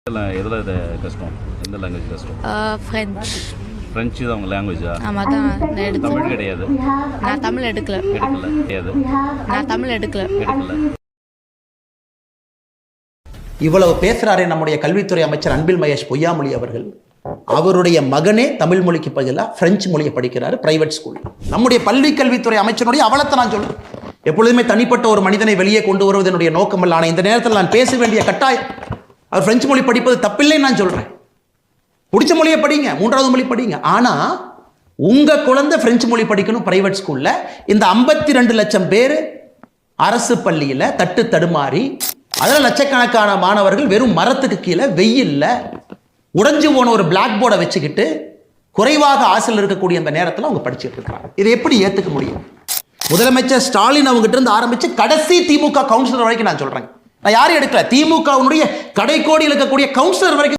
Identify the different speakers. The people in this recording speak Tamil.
Speaker 1: எதில் இது கஷ்டம்? எந்த லாங்குவேஜ் கஷ்டம்?
Speaker 2: ஃப்ரெஞ்சு
Speaker 1: தான் உங்கள் லாங்குவேஜா?
Speaker 2: ஆமாம் தான் நான் எடுத்தேன்.
Speaker 1: தமிழ் கிடையாது.
Speaker 2: நான் தமிழ் எடுக்கல.
Speaker 1: கிடையாது.
Speaker 2: நான் தமிழ் எடுக்கல.
Speaker 3: இவ்வளவு பேசுகிறாரே நம்முடைய கல்வித்துறை அமைச்சர் அன்பில் மகேஷ் பொய்யாமொழி அவர்கள். அவருடைய மகனே தமிழ் மொழிக்கு பதிலாக பிரெஞ்சு மொழியை படிக்கிறாரு பிரைவேட் ஸ்கூல். நம்முடைய பள்ளி கல்வித்துறை அமைச்சருடைய அவலத்தை நான் சொல்றேன். எப்பொழுதுமே தனிப்பட்ட ஒரு மனிதனை வெளியே கொண்டு வருவது என்னுடைய நோக்கமல்ல. ஆனால் இந்த நேரத்தில் நான் பேச வேண்டிய கட்டாயம். அவர் பிரெஞ்சு மொழி படிப்பது தப்பில்லைன்னு நான் சொல்றேன். பிடிச்ச மொழியை படிங்க, 3வது மொழி படிங்க. ஆனா உங்க குழந்தை பிரெஞ்சு மொழி படிக்கணும் பிரைவேட் ஸ்கூல்ல. இந்த 52 லட்சம் பேர் அரசு பள்ளியில தட்டு தடுமாறி, அதில் லட்சக்கணக்கான மாணவர்கள் வெறும் மரத்துக்கு கீழே வெயில்ல உடைஞ்சு போன ஒரு பிளாக் போர்டை வச்சுக்கிட்டு குறைவாக ஆசையில் இருக்கக்கூடிய அந்த நேரத்தில் அவங்க படிச்சுட்டு இருக்கிறாங்க. இதை எப்படி ஏற்றுக்க முடியும்? முதலமைச்சர் ஸ்டாலின் அவங்ககிட்ட இருந்து ஆரம்பிச்சு கடைசி திமுக கவுன்சிலர் வரைக்கும் நான் சொல்றேன். நான் யாரையும் எடுக்கல, திமுகவுடைய கடைக்கோடியில் இருக்கக்கூடிய கவுன்சிலர் வரைக்கும்